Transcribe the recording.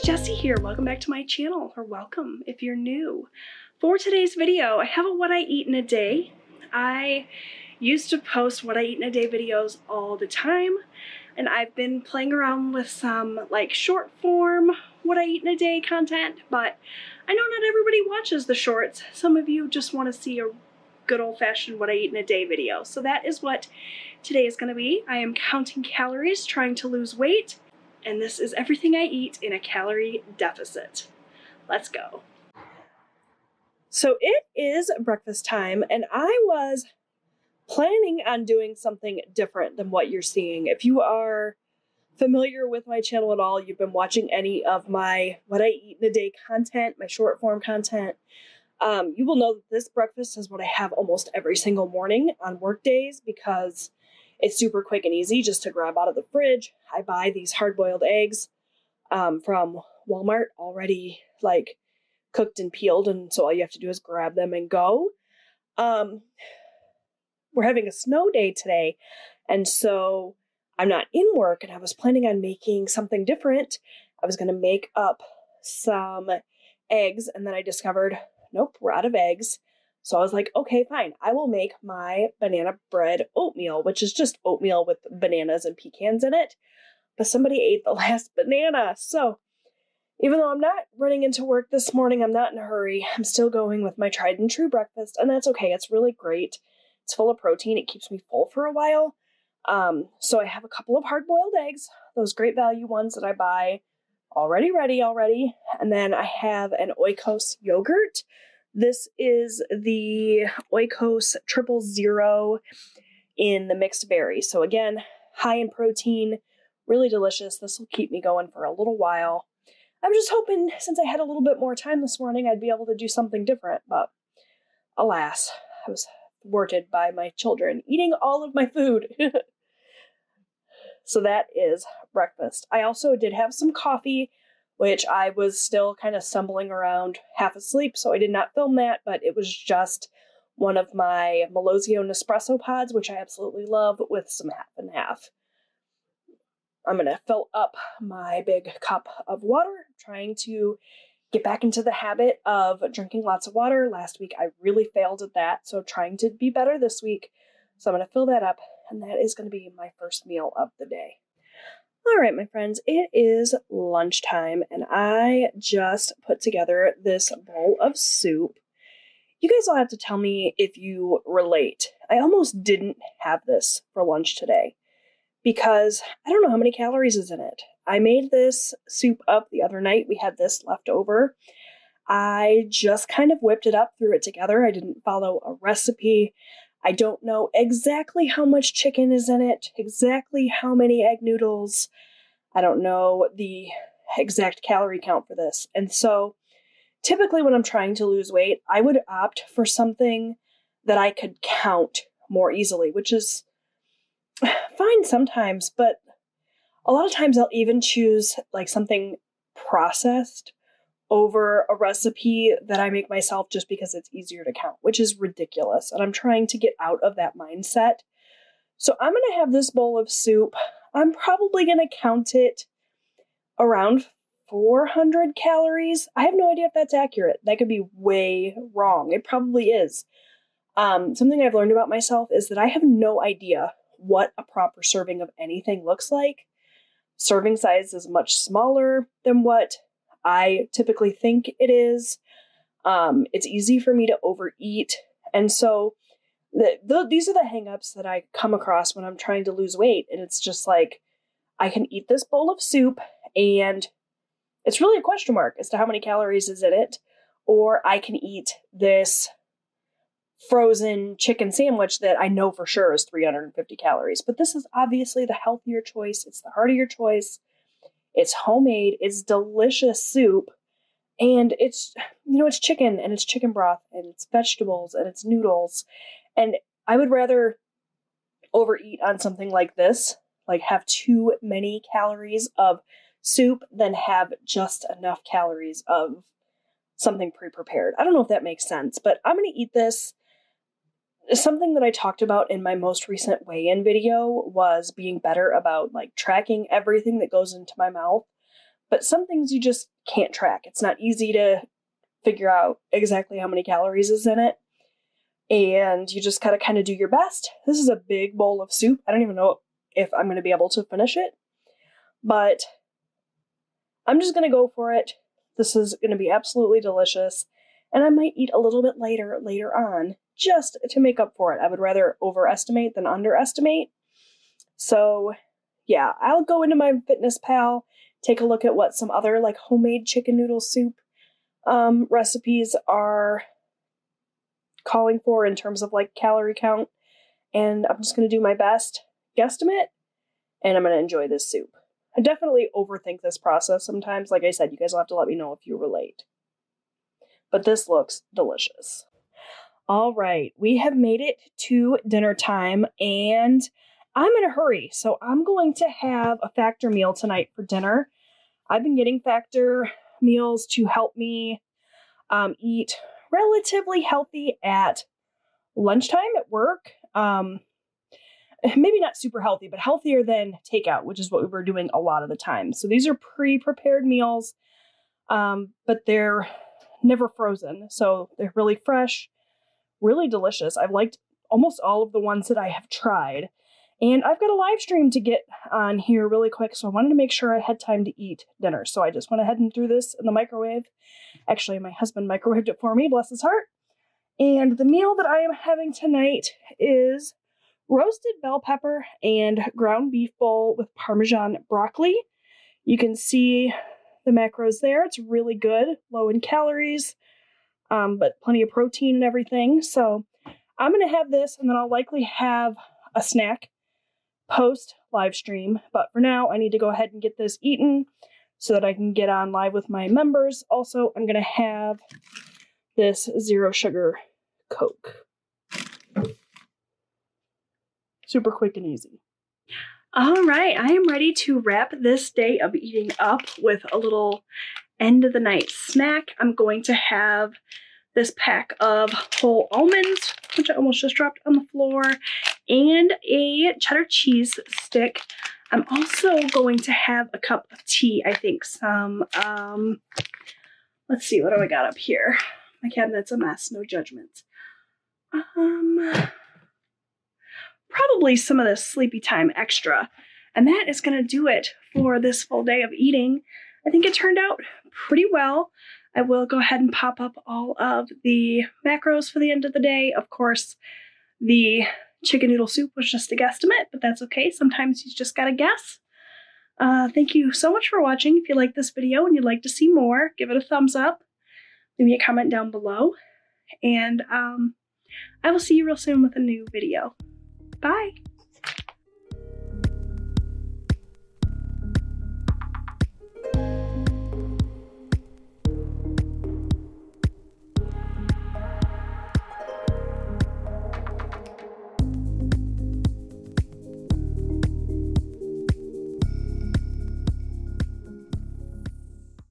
Jessie here. Welcome back to my channel, or welcome if you're new. For today's video, I have a what I eat in a day. I used to post what I eat in a day videos all the time, and I've been playing around with some like short form what I eat in a day content, but I know not everybody watches the shorts. Some of you just want to see a good old-fashioned what I eat in a day video. So that is what today is going to be. I am counting calories, trying to lose weight, and this is everything I eat in a calorie deficit. Let's go. So it is breakfast time, and I was planning on doing something different than what you're seeing. If you are familiar with my channel at all, you've been watching any of my what I eat in a day content, my short form content, you will know that this breakfast is what I have almost every single morning on work days because it's super quick and easy just to grab out of the fridge. I buy these hard-boiled eggs from Walmart already like cooked and peeled, and so all you have to do is grab them and go. We're having a snow day today, and so I'm not in work, and I was planning on making something different. I was going to make up some eggs, and then I discovered, nope, we're out of eggs. So I was like, okay, fine. I will make my banana bread oatmeal, which is just oatmeal with bananas and pecans in it. But somebody ate the last banana. So even though I'm not running into work this morning, I'm not in a hurry. I'm still going with my tried and true breakfast, and that's okay. It's really great. It's full of protein. It keeps me full for a while. So I have a couple of hard-boiled eggs, those great value ones that I buy already ready. And then I have an Oikos yogurt. This is the Oikos 000 in the mixed berry. So again, high in protein, really delicious. This will keep me going for a little while. I'm just hoping, since I had a little bit more time this morning, I'd be able to do something different, but alas, I was thwarted by my children eating all of my food. So that is breakfast. I also did have some coffee, which I was still kind of stumbling around half asleep, so I did not film that, but it was just one of my Melozio Nespresso pods, which I absolutely love, with some half and half. I'm going to fill up my big cup of water, trying to get back into the habit of drinking lots of water. Last week I really failed at that, so trying to be better this week. So I'm going to fill that up, and that is going to be my first meal of the day. All right, my friends, it is lunchtime, and I just put together this bowl of soup. You guys will have to tell me if you relate. I almost didn't have this for lunch today because I don't know how many calories is in it. I made this soup up the other night. We had this left over. I just kind of whipped it up, threw it together. I didn't follow a recipe. I don't know exactly how much chicken is in it, exactly how many egg noodles. I don't know the exact calorie count for this. And so typically when I'm trying to lose weight, I would opt for something that I could count more easily, which is fine sometimes, but a lot of times I'll even choose like something processed over a recipe that I make myself just because it's easier to count, which is ridiculous. And I'm trying to get out of that mindset. So I'm going to have this bowl of soup. I'm probably going to count it around 400 calories. I have no idea if that's accurate. That could be way wrong. It probably is. Something I've learned about myself is that I have no idea what a proper serving of anything looks like. Serving size is much smaller than what I typically think it is. It's easy for me to overeat. And so these are the hangups that I come across when I'm trying to lose weight. And it's just like, I can eat this bowl of soup and it's really a question mark as to how many calories is in it. Or I can eat this frozen chicken sandwich that I know for sure is 350 calories. But this is obviously the healthier choice. It's the heartier choice. It's homemade, it's delicious soup, and it's, it's chicken, and it's chicken broth, and it's vegetables, and it's noodles, and I would rather overeat on something like this, like have too many calories of soup than have just enough calories of something pre-prepared. I don't know if that makes sense, but I'm going to eat this. Something that I talked about in my most recent weigh-in video was being better about like tracking everything that goes into my mouth. But some things you just can't track. It's not easy to figure out exactly how many calories is in it. And you just gotta kind of do your best. This is a big bowl of soup. I don't even know if I'm going to be able to finish it. But I'm just going to go for it. This is going to be absolutely delicious. And I might eat a little bit later on, just to make up for it. I would rather overestimate than underestimate. So yeah, I'll go into my Fitness Pal, take a look at what some other like homemade chicken noodle soup recipes are calling for in terms of like calorie count. And I'm just going to do my best guesstimate, and I'm going to enjoy this soup. I definitely overthink this process sometimes. Like I said, you guys will have to let me know if you relate. But this looks delicious. All right, we have made it to dinner time, and I'm in a hurry. So I'm going to have a Factor meal tonight for dinner. I've been getting Factor meals to help me eat relatively healthy at lunchtime at work. Maybe not super healthy, but healthier than takeout, which is what we were doing a lot of the time. So these are pre-prepared meals, but they're never frozen. So they're really fresh, really delicious. I've liked almost all of the ones that I have tried. And I've got a live stream to get on here really quick, so I wanted to make sure I had time to eat dinner. So I just went ahead and threw this in the microwave. Actually, my husband microwaved it for me, bless his heart. And the meal that I am having tonight is roasted bell pepper and ground beef bowl with Parmesan broccoli. You can see the macros there. It's really good, low in calories, but plenty of protein and everything. So I'm going to have this, and then I'll likely have a snack post live stream. But for now, I need to go ahead and get this eaten so that I can get on live with my members. Also, I'm going to have this zero sugar Coke. Super quick and easy. All right, I am ready to wrap this day of eating up with a little end of the night snack. I'm going to have this pack of whole almonds, which I almost just dropped on the floor, and a cheddar cheese stick. I'm also going to have a cup of tea, I think some, let's see, what do I got up here? My cabinet's a mess, no judgment. Probably some of this Sleepy Time Extra. And that is going to do it for this full day of eating. I think it turned out pretty well. I will go ahead and pop up all of the macros for the end of the day. Of course, the chicken noodle soup was just a guesstimate, but that's okay. Sometimes you just got to guess. Thank you so much for watching. If you like this video and you'd like to see more, give it a thumbs up. Leave me a comment down below. And I will see you real soon with a new video. Bye.